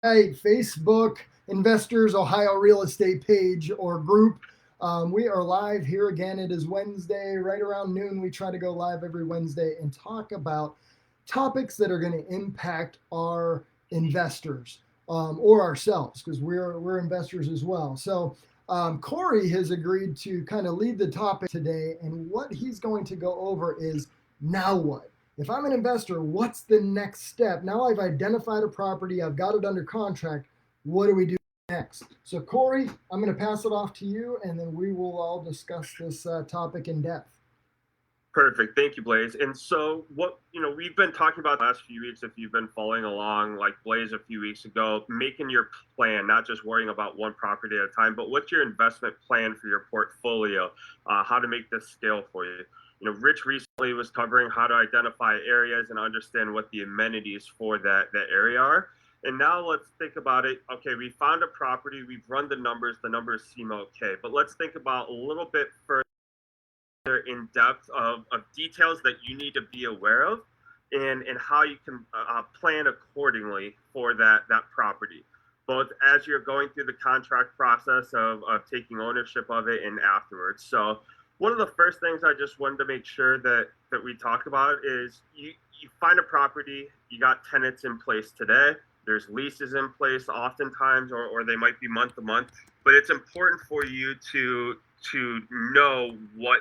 Right, Facebook Investors Ohio Real Estate page or group. We are live here again. It is Wednesday, right around noon. We try to go live every Wednesday and talk about topics that are going to impact our investors or ourselves, because we're investors as well. So Corey has agreed to kind of lead the topic today, and what he's going to go over is now what? If I'm an investor, what's the next step? Now I've identified a property, I've got it under contract. What do we do next? So, Corey, I'm going to pass it off to you, and then we will all discuss this topic in depth. Perfect. Thank you, Blaise. And so, we've been talking about the last few weeks, if you've been following along, like Blaise a few weeks ago, making your plan, not just worrying about one property at a time, but what's your investment plan for your portfolio, how to make this scale for you. Rich recently was covering how to identify areas and understand what the amenities for that area are. And now let's think about it. Okay, we found a property, we've run the numbers seem okay, but let's think about a little bit further in depth of details that you need to be aware of and how you can plan accordingly for that property, both as you're going through the contract process of taking ownership of it and afterwards. So one of the first things I just wanted to make sure that we talk about is you find a property, you got tenants in place today, there's leases in place oftentimes, or they might be month to month, but it's important for you to know what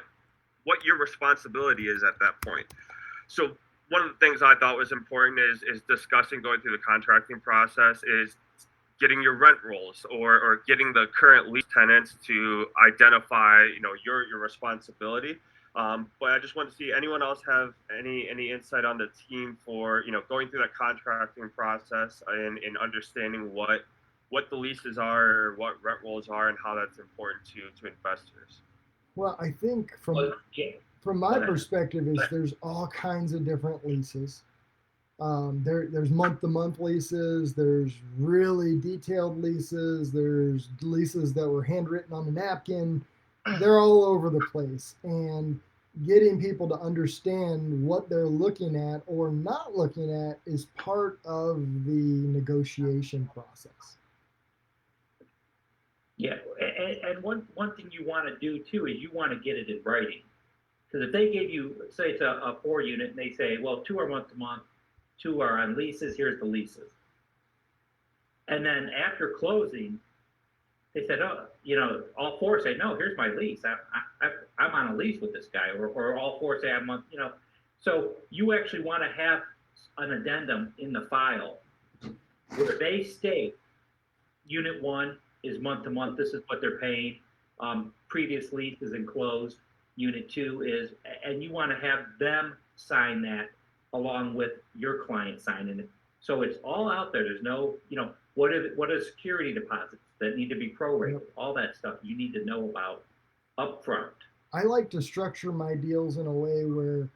your responsibility is at that point. So one of the things I thought was important is discussing going through the contracting process is getting your rent rolls or getting the current lease tenants to identify your responsibility. But I just want to see anyone else have any insight on the team for going through that contracting process and understanding what the leases are or what rent rolls are and how that's important to investors. Well, I think from my perspective is there's all kinds of different leases. There's month-to-month leases. There's really detailed leases. There's leases that were handwritten on a napkin. They're all over the place, and getting people to understand what they're looking at or not looking at is part of the negotiation process. Yeah, and one thing you want to do too is you want to get it in writing. Because if they gave you, say it's a 4 unit, and they say, well, 2 are month to month, 2 are on leases, here's the leases. And then after closing, they said, oh, all 4 say, no, here's my lease. I'm on a lease with this guy, or all 4 say I'm on, So you actually want to have an addendum in the file where they state unit 1 is month to month, this is what they're paying. Previous lease is enclosed. Unit 2 is, and you want to have them sign that along with your client signing it. So it's all out there. There's no, what are security deposits that need to be prorated? All that stuff you need to know about up front. I like to structure my deals in a way where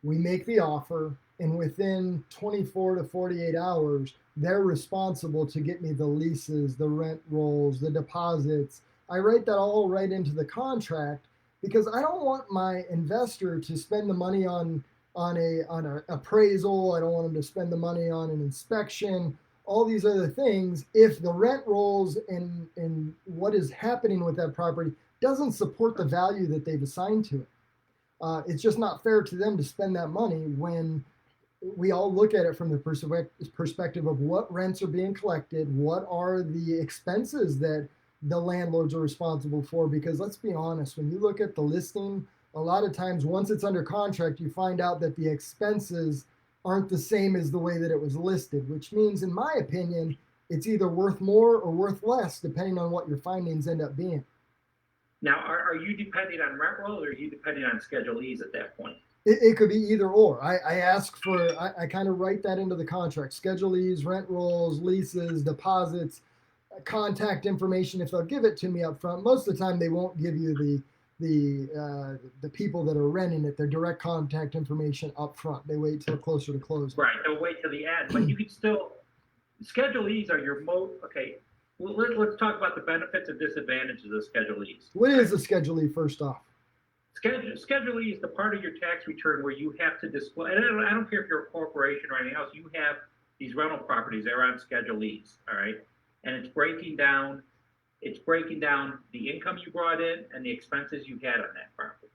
we make the offer, and within 24 to 48 hours, they're responsible to get me the leases, the rent rolls, the deposits. I write that all right into the contract, because I don't want my investor to spend the money on an appraisal. I don't want them to spend the money on an inspection, all these other things, if the rent rolls and what is happening with that property doesn't support the value that they've assigned to it. It's just not fair to them to spend that money when we all look at it from the perspective of what rents are being collected, what are the expenses that the landlords are responsible for. Because let's be honest, when you look at the listing, a lot of times once it's under contract, you find out that the expenses aren't the same as the way that it was listed, which means, in my opinion, it's either worth more or worth less, depending on what your findings end up being. Now, are you depending on rent roll, or are you depending on Schedule E's at that point? It could be either or. I ask for, I kind of write that into the contract: Schedule E's, rent rolls, leases, deposits, contact information if they'll give it to me up front. Most of the time, they won't give you the people that are renting it their direct contact information up front. They wait till closer to closing. Right, they'll wait till the end, but you can still, Schedule E's are your okay. Well, let's talk about the benefits and disadvantages of Schedule E's. What is a Schedule E, first off? Schedule E is the part of your tax return where you have to disclose, and I don't care if you're a corporation or anything else, you have these rental properties, they're on Schedule E's, all right? And it's breaking down the income you brought in and the expenses you had on that property.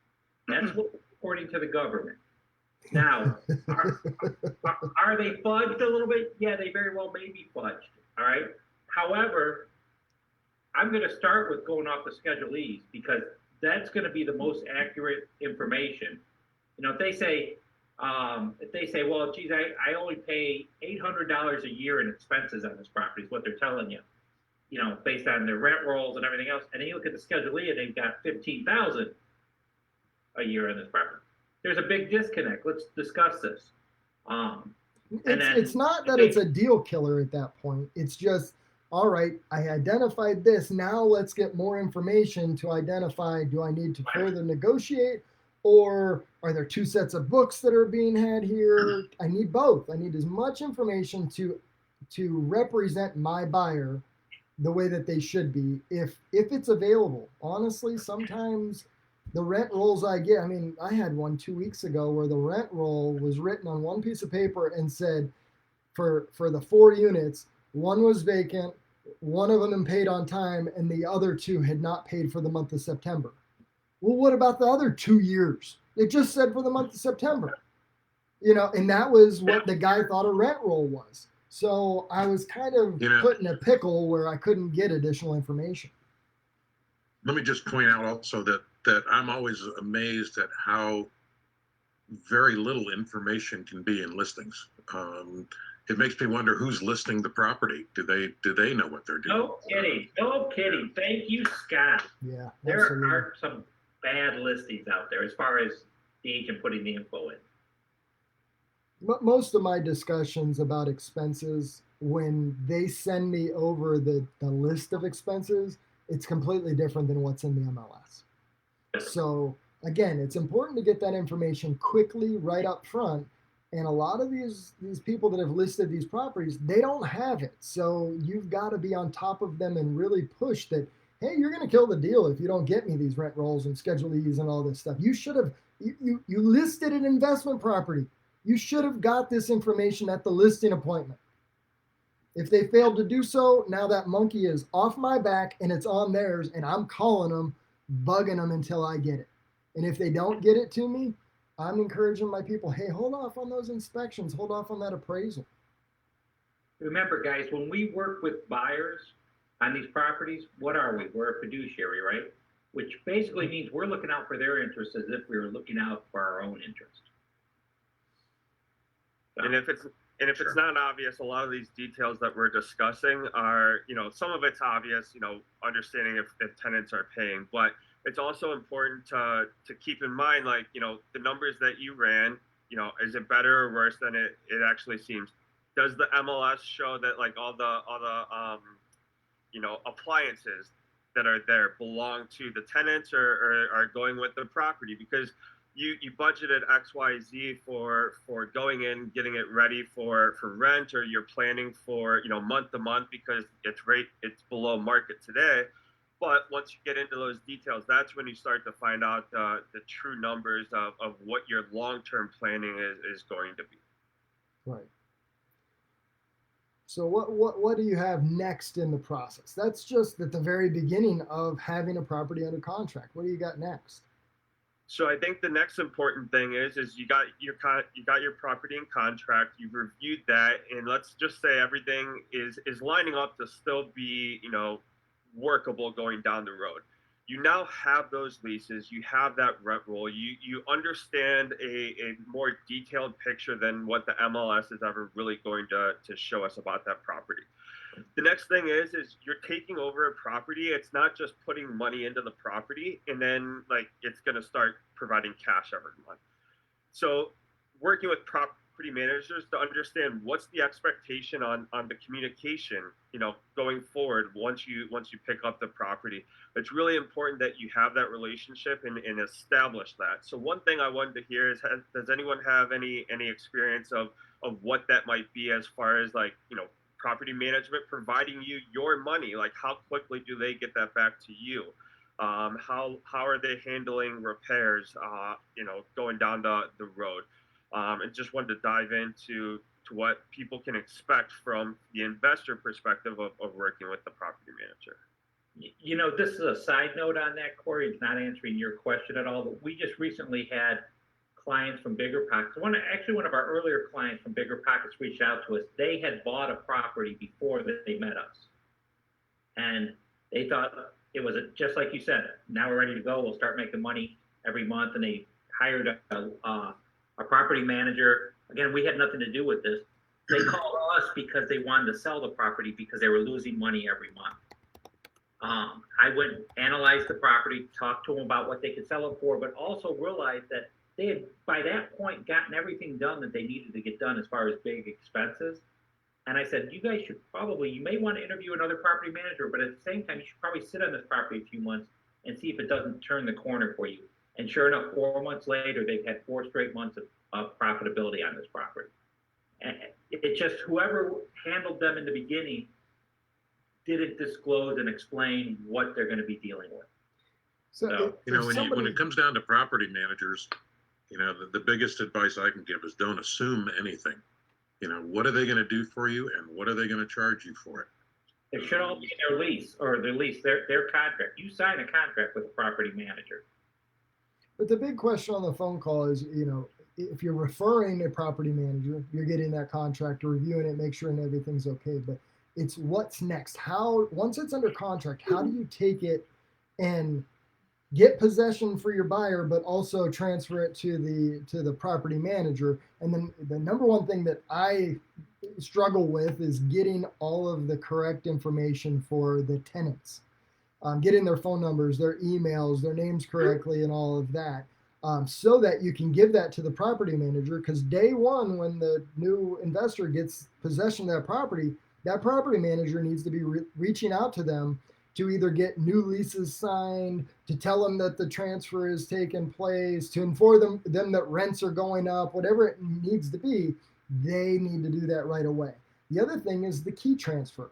That's what, according to the government. Now, are they fudged a little bit? Yeah, they very well may be fudged, all right? However, I'm going to start with going off the Schedule E's because that's going to be the most accurate information. If they say, well, geez, I only pay $800 a year in expenses on this property is what they're telling you, based on their rent rolls and everything else. And then you look at the Schedule E and they've got $15,000 a year on this property. There's a big disconnect. Let's discuss this. It's not that it's a deal killer at that point. It's just, all right, I identified this. Now let's get more information to identify, do I need to further negotiate, or are there two sets of books that are being had here? I need both. I need as much information to represent my buyer the way that they should be, if it's available. Honestly, sometimes the rent rolls I get, I had one 2 weeks ago where the rent roll was written on one piece of paper and said for the 4 units, one was vacant, one of them paid on time, and the other 2 had not paid for the month of September. Well, what about the other 2 years? It just said for the month of September, and that was what the guy thought a rent roll was. So I was kind of put in a pickle where I couldn't get additional information. Let me just point out also that I'm always amazed at how very little information can be in listings. It makes me wonder who's listing the property. Do they know what they're doing? No kidding. Thank you, Scott. Yeah, there absolutely. are some bad listings out there as far as the agent putting the info in. Most of my discussions about expenses, when they send me over the list of expenses, it's completely different than what's in the MLS. So again, it's important to get that information quickly right up front. And a lot of these people that have listed these properties, they don't have it. So you've got to be on top of them and really push that, hey, you're going to kill the deal if you don't get me these rent rolls and Schedule E's and all this stuff. You should have, you listed an investment property. You should have got this information at the listing appointment. If they failed to do so, now that monkey is off my back and it's on theirs, and I'm calling them, bugging them until I get it. And if they don't get it to me, I'm encouraging my people, hey, hold off on those inspections, hold off on that appraisal. Remember, guys, when we work with buyers on these properties, what are we? We're a fiduciary, right? Which basically means we're looking out for their interests as if we were looking out for our own interest. And if it's not obvious, a lot of these details that we're discussing are, some of it's obvious, understanding if tenants are paying, but it's also important to keep in mind, like, the numbers that you ran, is it better or worse than it actually seems? Does the MLS show that, like, all the appliances that are there belong to the tenants or are going with the property? Because you budgeted XYZ for going in, getting it ready for rent, or you're planning for, month to month because it's below market today. But once you get into those details, that's when you start to find out the true numbers of what your long-term planning is going to be. Right. So what do you have next in the process? That's just at the very beginning of having a property under contract. What do you got next? So I think the next important thing is you got your property in contract, you've reviewed that, and let's just say everything is lining up to still be, workable going down the road. You now have those leases, you have that rent roll, you understand a more detailed picture than what the MLS is ever really going to show us about that property. The next thing is you're taking over a property. It's not just putting money into the property and then, like, it's going to start providing cash every month. So working with property managers to understand what's the expectation on the communication, going forward once you pick up the property. It's really important that you have that relationship and establish that. So one thing I wanted to hear is, does anyone have any experience of what that might be as far as, like, property management providing you your money? Like, how quickly do they get that back to you? How are they handling repairs, going down the road? And just wanted to dive into to what people can expect from the investor perspective of working with the property manager. You know, this is a side note on that, Corey. It's not answering your question at all, but we just recently had clients from Bigger Pockets. One of our earlier clients from Bigger Pockets reached out to us. They had bought a property before they met us, and they thought it was just like you said. Now we're ready to go. We'll start making money every month, and they hired a property manager. Again, we had nothing to do with this. They called us because they wanted to sell the property because they were losing money every month. I went and analyzed the property, talked to them about what they could sell it for, but also realized that they had, by that point, gotten everything done that they needed to get done as far as big expenses. And I said, you guys should you may want to interview another property manager, but at the same time, you should probably sit on this property a few months and see if it doesn't turn the corner for you. And sure enough, 4 months later, they've had 4 straight months of profitability on this property. And it just, whoever handled them in the beginning didn't disclose and explain what they're going to be dealing with. So when it comes down to property managers, the biggest advice I can give is don't assume anything. What are they going to do for you, and what are they going to charge you for it? It should all be in their lease, their contract. You sign a contract with a property manager. But the big question on the phone call is, if you're referring a property manager, you're getting that contract, reviewing it, make sure everything's okay. But it's what's next. Once it's under contract, how do you take it and get possession for your buyer, but also transfer it to the property manager? And then the number one thing that I struggle with is getting all of the correct information for the tenants, getting their phone numbers, their emails, their names correctly, and all of that, so that you can give that to the property manager. Because day one, when the new investor gets possession of that property manager needs to be reaching out to them to either get new leases signed, to tell them that the transfer is taking place, to inform them that rents are going up, whatever it needs to be. They need to do that right away. The other thing is the key transfer.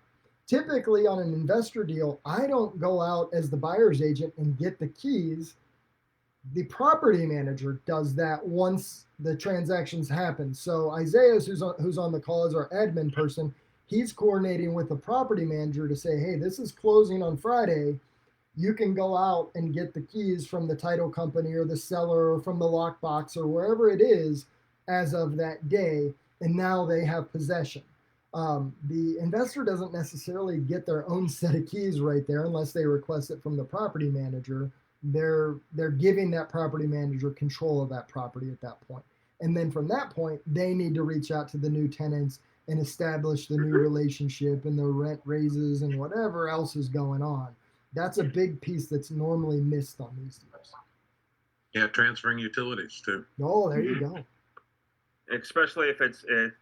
Typically on an investor deal, I don't go out as the buyer's agent and get the keys. The property manager does that once the transactions happen. So Isaiah, who's on the call, as our admin person, he's coordinating with the property manager to say, hey, this is closing on Friday. You can go out and get the keys from the title company or the seller or from the lockbox or wherever it is as of that day. And now they have possession. The investor doesn't necessarily get their own set of keys right there unless they request it from the property manager. They're giving that property manager control of that property at that point. And then from that point, they need to reach out to the new tenants and establish the new relationship and the rent raises and whatever else is going on. That's a big piece that's normally missed on these deals. Yeah, transferring utilities too. Oh, there you go. Especially if the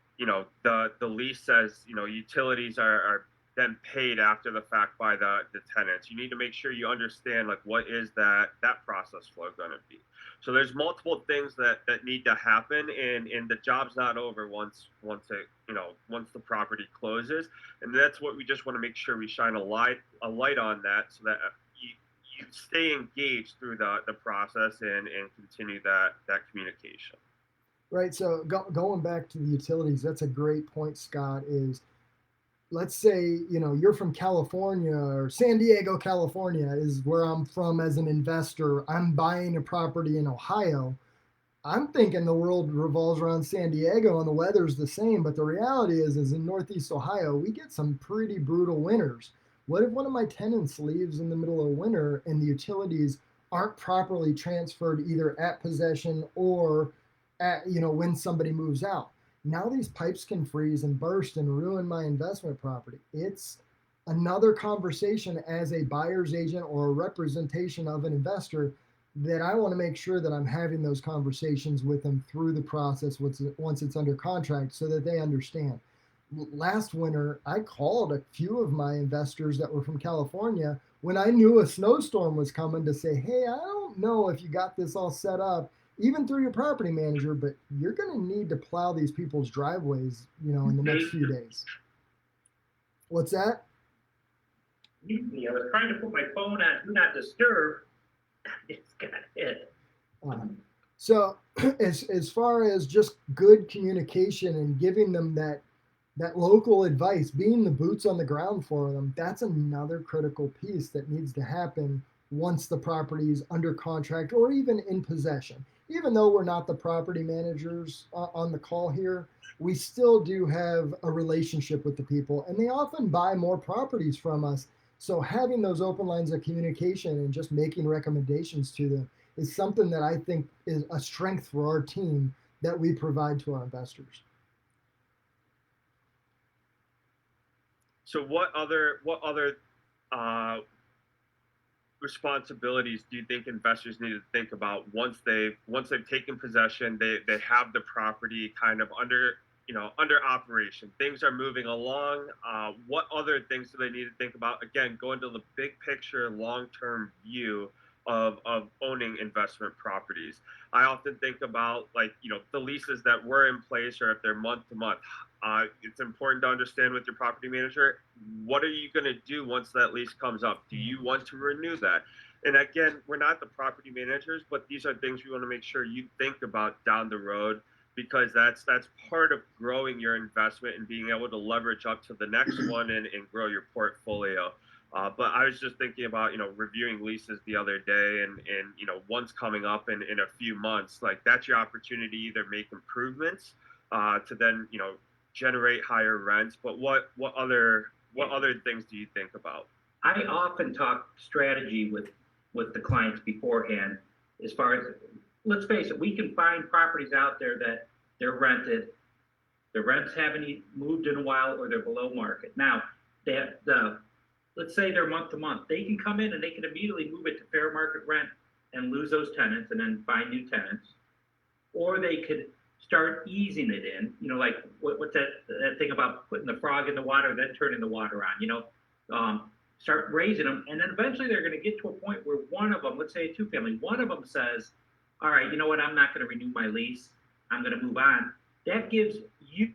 lease says, utilities are then paid after the fact by the tenants. You need to make sure you understand what is that process flow going to be. So there's multiple things that need to happen, and the job's not over once the property closes. And that's what we just want to make sure we shine a light on that, so that you stay engaged through the process and continue that communication. Right. So going back to the utilities, that's a great point, Scott. Is, let's say, you're from California, or San Diego, California is where I'm from as an investor. I'm buying a property in Ohio. I'm thinking the world revolves around San Diego and the weather's the same. But the reality is in Northeast Ohio, we get some pretty brutal winters. What if one of my tenants leaves in the middle of winter and the utilities aren't properly transferred either at possession or when somebody moves out? Now these pipes can freeze and burst and ruin my investment property. It's another conversation as a buyer's agent or a representation of an investor that I want to make sure that I'm having those conversations with them through the process once it's under contract, so that they understand. Last winter, I called a few of my investors that were from California when I knew a snowstorm was coming to say, hey, I don't know if you got this all set up, even through your property manager, but you're going to need to plow these people's driveways, in the next few days. What's that? I was trying to put my phone on Do Not Disturb. It's got hit. So as far as just good communication and giving them that local advice, being the boots on the ground for them, that's another critical piece that needs to happen once the property is under contract or even in possession. Even though we're not the property managers on the call here, we still do have a relationship with the people, and they often buy more properties from us. So having those open lines of communication and just making recommendations to them is something that I think is a strength for our team that we provide to our investors. So what other uh, responsibilities do you think investors need to think about once they've taken possession, they have the property kind of under operation, things are moving along, what other things do they need to think about, again going to the big picture long-term view of owning investment properties? I often think about, like, the leases that were in place, or if they're month to month. It's important to understand with your property manager, what are you going to do once that lease comes up? Do you want to renew that? And again, we're not the property managers, but these are things we want to make sure you think about down the road, because that's part of growing your investment and being able to leverage up to the next one and grow your portfolio. But I was just thinking about, reviewing leases the other day, and one's coming up in a few months. Like, that's your opportunity to either make improvements to then, generate higher rents. But what other things do you think about? I often talk strategy with the clients beforehand, as far as, let's face it, we can find properties out there that they're rented, the rents haven't moved in a while, or they're below market. Now, they have let's say they're month to month, they can come in and they can immediately move it to fair market rent and lose those tenants and then find new tenants. Or they could start easing it in, like what's that thing about putting the frog in the water, then turning the water on, start raising them. And then eventually they're going to get to a point where one of them, let's say a two family, one of them says, all right, you know what, I'm not going to renew my lease, I'm going to move on. That gives you,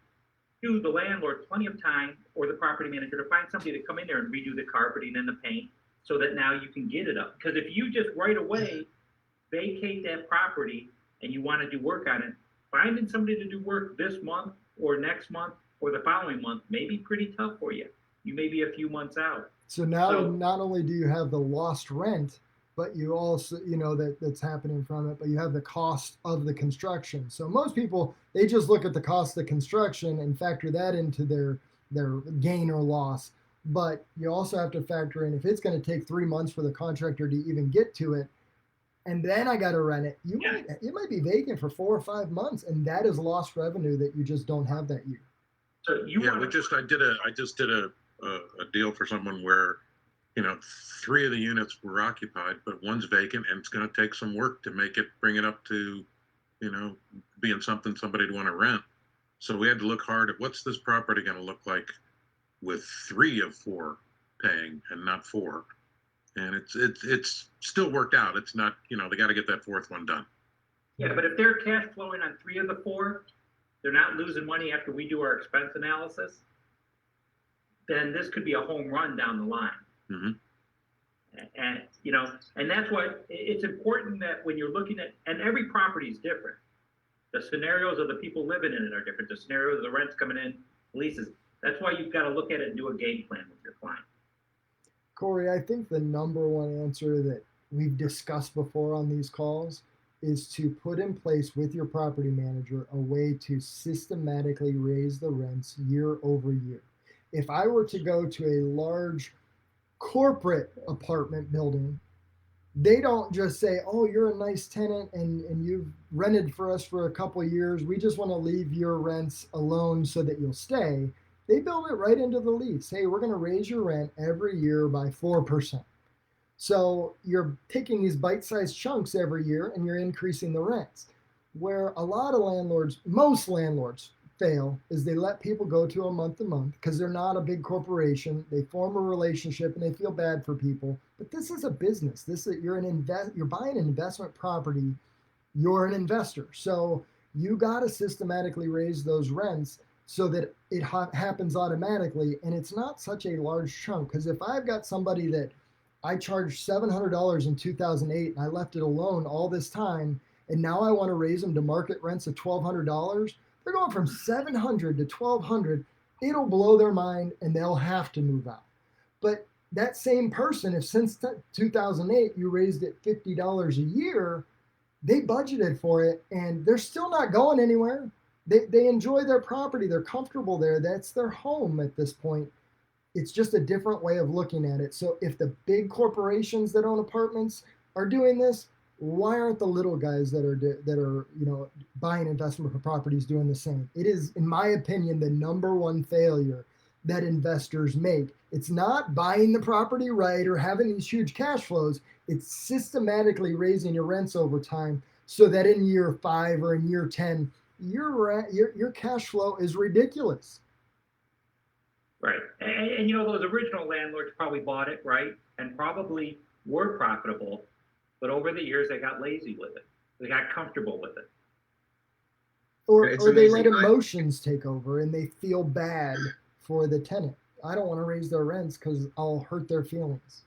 the landlord, plenty of time, or the property manager, to find somebody to come in there and redo the carpeting and the paint, so that now you can get it up. Because if you just right away vacate that property and you want to do work on it, finding somebody to do work this month or next month or the following month may be pretty tough for you. You may be a few months out. So now not only do you have the lost rent, but you also, that's happening from it, but you have the cost of the construction. So most people, they just look at the cost of construction and factor that into their gain or loss. But you also have to factor in, if it's going to take 3 months for the contractor to even get to it, and then I got to rent it, it might be vacant for 4 or 5 months, and that is lost revenue that you just don't have that year. So I just did a deal for someone where, 3 of the units were occupied, but one's vacant, and it's going to take some work to bring it up to, being something somebody'd want to rent. So we had to look hard at, what's this property going to look like with 3 of 4 paying and not 4. And it's still worked out. It's not, they got to get that 4th one done. Yeah, but if they're cash flowing on 3 of the 4, they're not losing money after we do our expense analysis, then this could be a home run down the line. Mm-hmm. And that's why it's important that when you're looking at, and every property is different. The scenarios of the people living in it are different. The scenarios of the rents coming in, leases. That's why you've got to look at it and do a game plan with your client. Corey, I think the number one answer that we've discussed before on these calls is to put in place with your property manager a way to systematically raise the rents year over year. If I were to go to a large corporate apartment building, they don't just say, oh, you're a nice tenant and you've rented for us for a couple of years, we just want to leave your rents alone so that you'll stay. They build it right into the lease. Hey, we're going to raise your rent every year by 4%. So you're taking these bite-sized chunks every year and you're increasing the rents. Where a lot of landlords, most landlords, fail is they let people go to a month to month because they're not a big corporation. They form a relationship and they feel bad for people. But this is a business. You're buying an investment property. You're an investor. So you got to systematically raise those rents so that it happens automatically. And it's not such a large chunk. Because if I've got somebody that I charged $700 in 2008 and I left it alone all this time, and now I want to raise them to market rents of $1,200. They're going from 700 to 1,200. It'll blow their mind, and they'll have to move out. But that same person, if since 2008 you raised it $50 a year, they budgeted for it, and they're still not going anywhere. They enjoy their property. They're comfortable there. That's their home at this point. It's just a different way of looking at it. So if the big corporations that own apartments are doing this, why aren't the little guys that are buying investment properties doing the same? It is, in my opinion, the number one failure that investors make. It's not buying the property right or having these huge cash flows. It's systematically raising your rents over time so that in year 5 or in year 10, your cash flow is ridiculous. Right. And those original landlords probably bought it, right? And probably were profitable, but over the years they got lazy with it. They got comfortable with it. Or they let emotions take over and they feel bad for the tenant. I don't want to raise their rents because I'll hurt their feelings.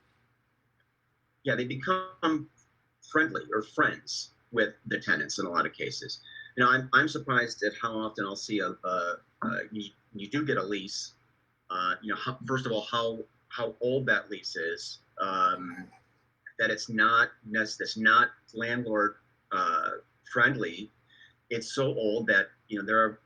Yeah, they become friendly or friends with the tenants in a lot of cases. I'm surprised at how often I'll see you do get a lease. First of all, how old that lease is. That it's not landlord friendly. It's so old that there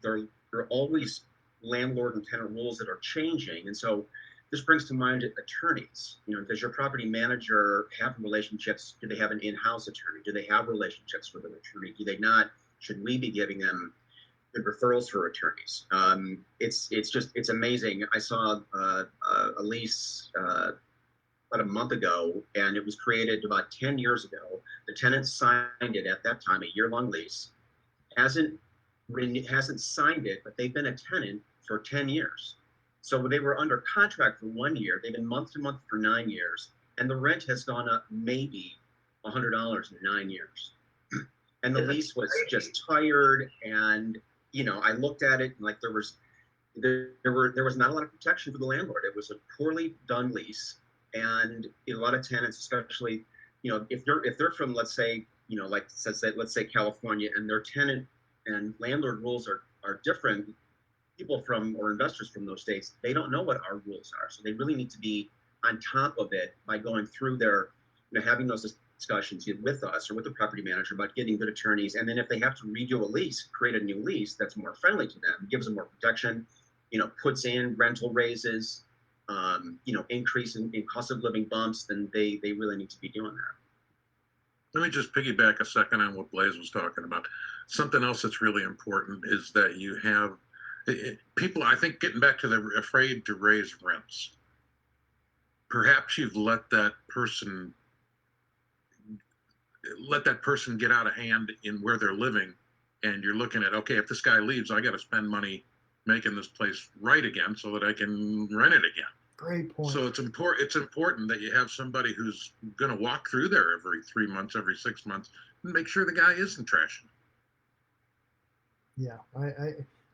are always landlord and tenant rules that are changing, and so this brings to mind attorneys. Does your property manager have relationships? Do they have an in-house attorney? Do they have relationships with an attorney? Do they not? Should we be giving them good referrals for attorneys? It's amazing. I saw a lease about a month ago, and it was created about 10 years ago. The tenant signed it at that time, a year-long lease. Hasn't signed it, but they've been a tenant for 10 years. So they were under contract for 1 year. They've been month to month for 9 years, and the rent has gone up maybe $100 in 9 years. And the lease was just tired, and I looked at it and like there was not a lot of protection for the landlord. It was a poorly done lease, and a lot of tenants, especially if they're from, let's say let's say California, and their tenant and landlord rules are different. People from or investors from those states, they don't know what our rules are, so they really need to be on top of it by going through their having those discussions with us or with the property manager about getting good attorneys. And then if they have to redo a lease, create a new lease that's more friendly to them, gives them more protection, puts in rental raises, increase in cost of living bumps, then they really need to be doing that. Let me just piggyback a second on what Blaise was talking about. Something else that's really important is that you have people, I think, getting back to the afraid to raise rents. Perhaps you've let that person get out of hand in where they're living, and you're looking at, okay, if this guy leaves, I got to spend money making this place right again so that I can rent it again. Great point. So it's important that you have somebody who's going to walk through there every 3 months, every 6 months, and make sure the guy isn't trashing. Yeah,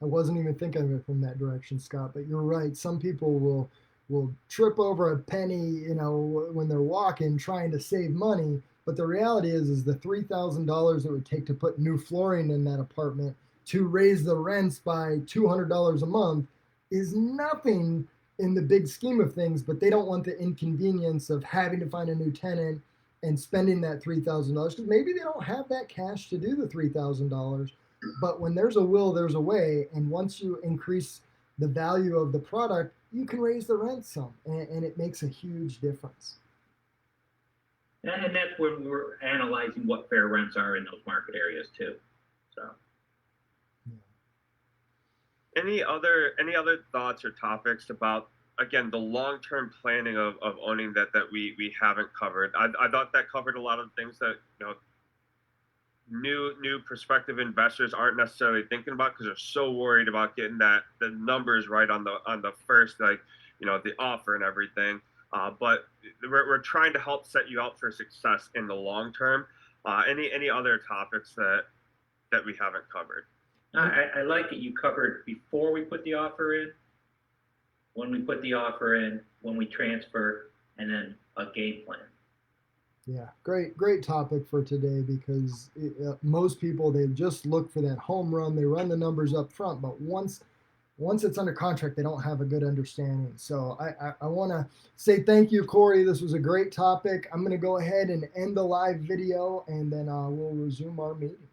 I wasn't even thinking of it from that direction, Scott, but you're right. Some people will trip over a penny, when they're walking, trying to save money. But the reality is the $3,000 it would take to put new flooring in that apartment to raise the rents by $200 a month is nothing in the big scheme of things. But they don't want the inconvenience of having to find a new tenant and spending that $3,000 because maybe they don't have that cash to do the $3,000. But when there's a will, there's a way. And once you increase the value of the product, you can raise the rent some, and it makes a huge difference. And that's when we're analyzing what fair rents are in those market areas too. So. Any other thoughts or topics about, again, the long-term planning of owning that we haven't covered? I thought that covered a lot of things that new prospective investors aren't necessarily thinking about because they're so worried about getting the numbers right on the first, the offer and everything. But we're trying to help set you up for success in the long term. Any other topics that we haven't covered? I like that you covered before we put the offer in, when we put the offer in, when we transfer, and then a game plan. Yeah, great topic for today because most people, they just look for that home run. They run the numbers up front, but once it's under contract, they don't have a good understanding. So I want to say thank you, Corey. This was a great topic. I'm going to go ahead and end the live video, and then we'll resume our meeting.